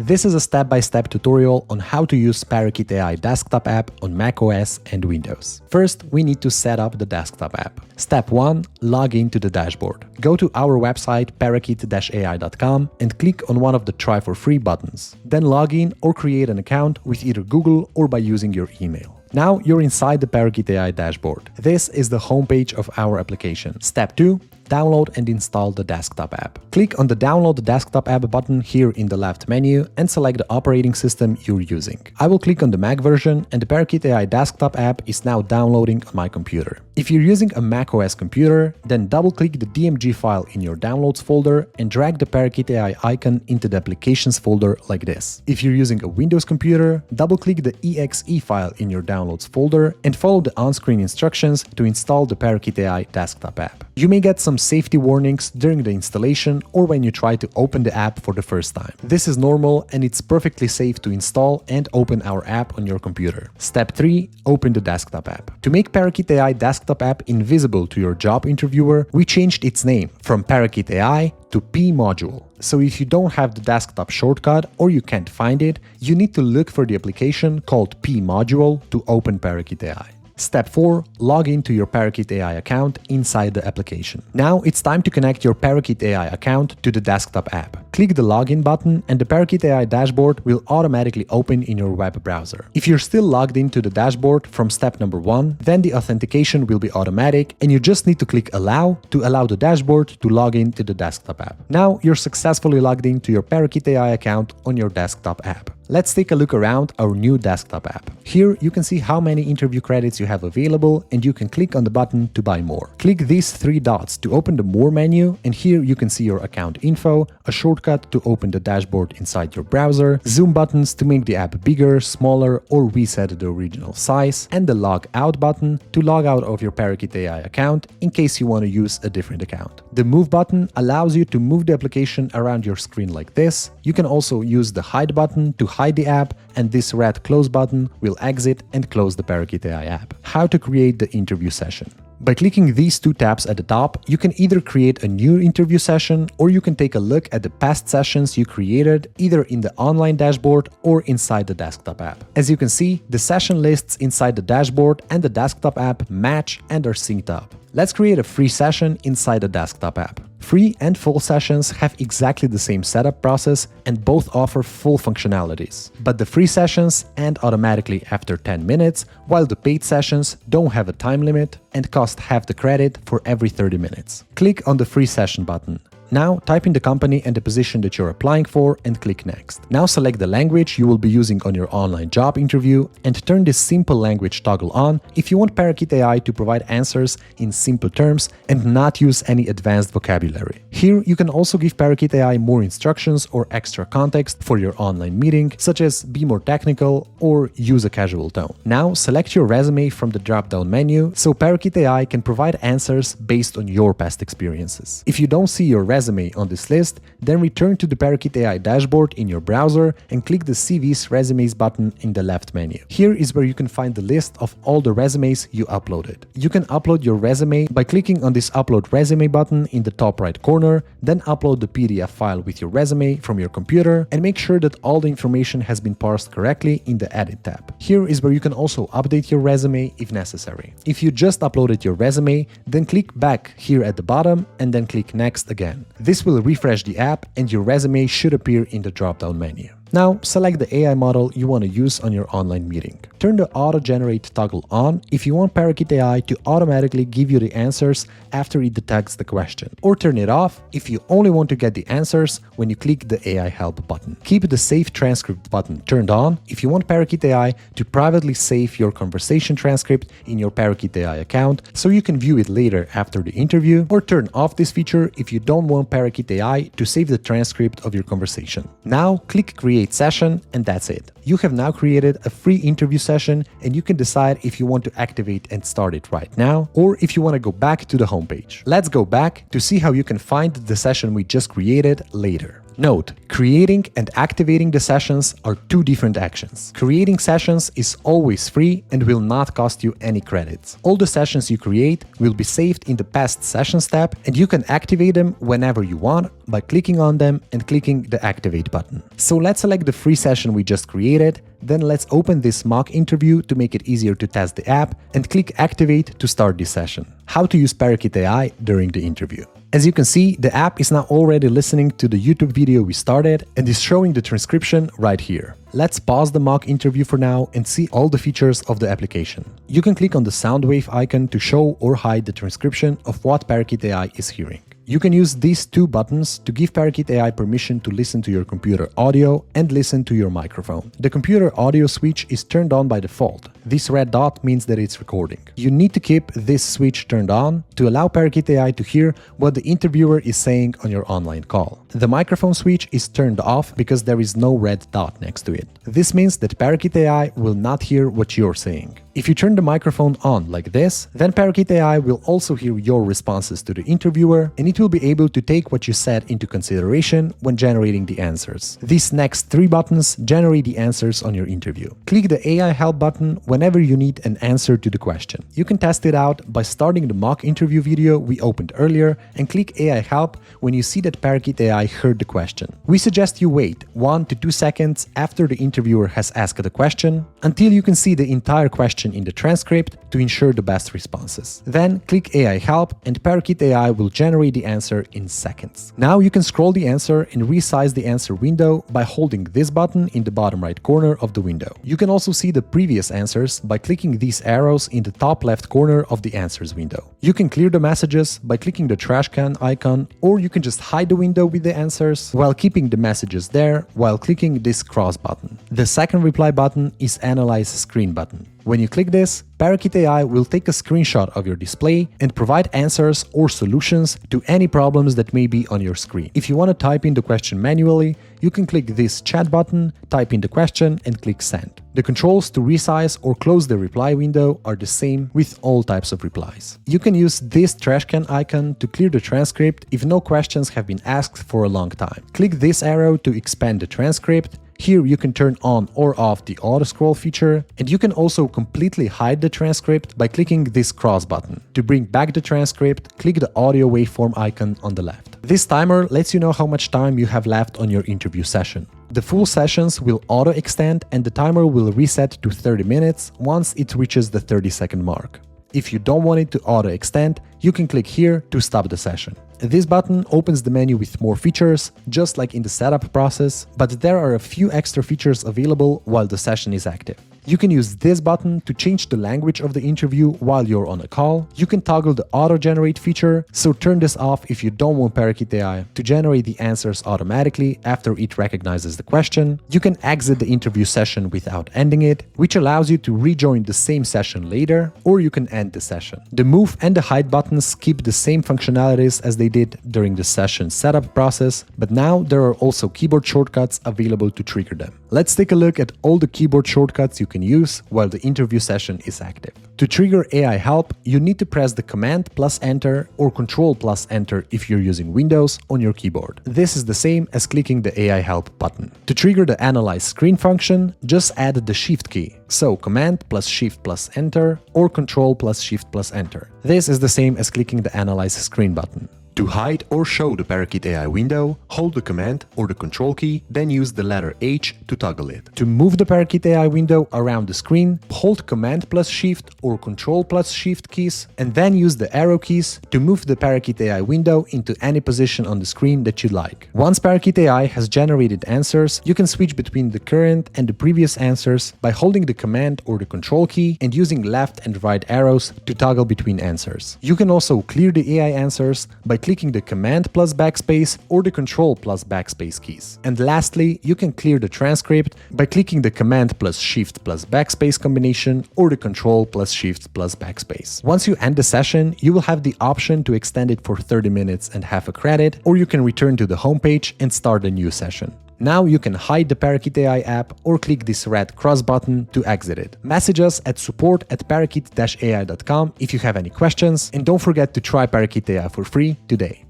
This is a step-by-step tutorial on how to use ParakeetAI desktop app on macOS and Windows. First, we need to set up the desktop app. Step 1. Log into the dashboard. Go to our website ParakeetAI.com and click on one of the Try for Free buttons. Then log in or create an account with either Google or by using your email. Now you're inside the ParakeetAI dashboard. This is the homepage of our application. Step 2. Download and install the desktop app. Click on the Download the Desktop app button here in the left menu and select the operating system you're using. I will click on the Mac version and the ParakeetAI desktop app is now downloading on my computer. If you're using a macOS computer, then double-click the DMG file in your Downloads folder and drag the ParakeetAI icon into the Applications folder like this. If you're using a Windows computer, double-click the exe file in your Downloads folder and follow the on-screen instructions to install the ParakeetAI desktop app. You may get some safety warnings during the installation or when you try to open the app for the first time. This is normal and it's perfectly safe to install and open our app on your computer. Step 3. Open the desktop app. To make ParakeetAI desktop app invisible to your job interviewer, we changed its name from ParakeetAI to P module. So if you don't have the desktop shortcut or you can't find it, you need to look for the application called P module to open ParakeetAI. Step 4. Log into your ParakeetAI account inside the application. Now it's time to connect your ParakeetAI account to the desktop app. Click the Login button and the ParakeetAI dashboard will automatically open in your web browser. If you're still logged into the dashboard from step number 1, then the authentication will be automatic and you just need to click Allow to allow the dashboard to log into the desktop app. Now you're successfully logged into your ParakeetAI account on your desktop app. Let's take a look around our new desktop app. Here you can see how many interview credits you have available and you can click on the button to buy more. Click these 3 dots to open the More menu and here you can see your account info, a shortcut to open the dashboard inside your browser, zoom buttons to make the app bigger, smaller or reset the original size, and the Log Out button to log out of your ParakeetAI account in case you want to use a different account. The Move button allows you to move the application around your screen like this. You can also use the Hide button to hide the app, and this red Close button will exit and close the ParakeetAI app. How to create the interview session. By clicking these 2 tabs at the top, you can either create a new interview session or you can take a look at the past sessions you created either in the online dashboard or inside the desktop app. As you can see, the session lists inside the dashboard and the desktop app match and are synced up. Let's create a free session inside the desktop app. Free and full sessions have exactly the same setup process and both offer full functionalities. But the free sessions end automatically after 10 minutes, while the paid sessions don't have a time limit and cost half the credit for every 30 minutes. Click on the free session button. Now type in the company and the position that you're applying for and click Next. Now select the language you will be using on your online job interview and turn this simple language toggle on if you want ParakeetAI to provide answers in simple terms and not use any advanced vocabulary. Here you can also give ParakeetAI more instructions or extra context for your online meeting, such as be more technical or use a casual tone. Now select your resume from the drop-down menu so ParakeetAI can provide answers based on your past experiences. If you don't see your resume on this list, then return to the ParakeetAI dashboard in your browser and click the CV's Resumes button in the left menu. Here is where you can find the list of all the resumes you uploaded. You can upload your resume by clicking on this Upload Resume button in the top right corner, then upload the PDF file with your resume from your computer and make sure that all the information has been parsed correctly in the Edit tab. Here is where you can also update your resume if necessary. If you just uploaded your resume, then click back here at the bottom and then click Next again. This will refresh the app and your resume should appear in the drop-down menu. Now select the AI model you want to use on your online meeting. Turn the auto-generate toggle on if you want ParakeetAI to automatically give you the answers after it detects the question, or turn it off if you only want to get the answers when you click the AI help button. Keep the Save Transcript button turned on if you want ParakeetAI to privately save your conversation transcript in your ParakeetAI account so you can view it later after the interview, or turn off this feature if you don't want ParakeetAI to save the transcript of your conversation. Now click Create Session and that's it. You have now created a free interview session and you can decide if you want to activate and start it right now or if you want to go back to the homepage. Let's go back to see how you can find the session we just created later. Note: creating and activating the sessions are two different actions. Creating sessions is always free and will not cost you any credits. All the sessions you create will be saved in the Past Sessions tab, and you can activate them whenever you want by clicking on them and clicking the Activate button. So let's select the free session we just created, then let's open this mock interview to make it easier to test the app and click Activate to start this session. How to use ParakeetAI during the interview. As you can see, the app is now already listening to the YouTube video we started and is showing the transcription right here. Let's pause the mock interview for now and see all the features of the application. You can click on the sound wave icon to show or hide the transcription of what ParakeetAI is hearing. You can use these two buttons to give ParakeetAI permission to listen to your computer audio and listen to your microphone. The computer audio switch is turned on by default. This red dot means that it's recording. You need to keep this switch turned on to allow ParakeetAI to hear what the interviewer is saying on your online call. The microphone switch is turned off because there is no red dot next to it. This means that ParakeetAI will not hear what you're saying. If you turn the microphone on like this, then ParakeetAI will also hear your responses to the interviewer, and it will be able to take what you said into consideration when generating the answers. These next three buttons generate the answers on your interview. Click the AI Help button whenever you need an answer to the question. You can test it out by starting the mock interview video we opened earlier and click AI Help when you see that ParakeetAI heard the question. We suggest you wait 1 to 2 seconds after the interviewer has asked the question until you can see the entire question in the transcript to ensure the best responses. Then click AI Help and ParakeetAI will generate the answer in seconds. Now you can scroll the answer and resize the answer window by holding this button in the bottom right corner of the window. You can also see the previous answers by clicking these arrows in the top left corner of the answers window. You can clear the messages by clicking the trash can icon, or you can just hide the window with the answers while keeping the messages there while clicking this cross button. The second reply button is Analyze Screen button. When you click this, ParakeetAI will take a screenshot of your display and provide answers or solutions to any problems that may be on your screen. If you want to type in the question manually, you can click this chat button, type in the question and click send. The controls to resize or close the reply window are the same with all types of replies. You can use this trash can icon to clear the transcript if no questions have been asked for a long time. Click this arrow to expand the transcript. Here you can turn on or off the auto-scroll feature, and you can also completely hide the transcript by clicking this cross button. To bring back the transcript, click the audio waveform icon on the left. This timer lets you know how much time you have left on your interview session. The full sessions will auto-extend and the timer will reset to 30 minutes once it reaches the 30-second mark. If you don't want it to auto-extend, you can click here to stop the session. This button opens the menu with more features, just like in the setup process, but there are a few extra features available while the session is active. You can use this button to change the language of the interview while you're on a call. You can toggle the auto-generate feature, so turn this off if you don't want ParakeetAI to generate the answers automatically after it recognizes the question. You can exit the interview session without ending it, which allows you to rejoin the same session later, or you can end the session. The move and the hide buttons keep the same functionalities as they did during the session setup process, but now there are also keyboard shortcuts available to trigger them. Let's take a look at all the keyboard shortcuts you can use while the interview session is active. To trigger AI Help, you need to press the Command plus Enter or Control plus Enter if you're using Windows on your keyboard. This is the same as clicking the AI Help button. To trigger the Analyze Screen function, just add the Shift key. So Command plus Shift plus Enter or Control plus Shift plus Enter. This is the same as clicking the Analyze Screen button. To hide or show the ParakeetAI window, hold the Command or the Control key, then use the letter H to toggle it. To move the ParakeetAI window around the screen, hold Command plus Shift or Control plus Shift keys, and then use the arrow keys to move the ParakeetAI window into any position on the screen that you like. Once ParakeetAI has generated answers, you can switch between the current and the previous answers by holding the Command or the Control key and using left and right arrows to toggle between answers. You can also clear the AI answers by clicking the Command plus Backspace or the Control plus Backspace keys. And lastly, you can clear the transcript by clicking the Command plus Shift plus Backspace combination or the Control plus Shift plus Backspace. Once you end the session, you will have the option to extend it for 30 minutes and half a credit, or you can return to the homepage and start a new session. Now you can hide the ParakeetAI app or click this red cross button to exit it. Message us at support@parakeet-ai.com if you have any questions, and don't forget to try ParakeetAI for free today.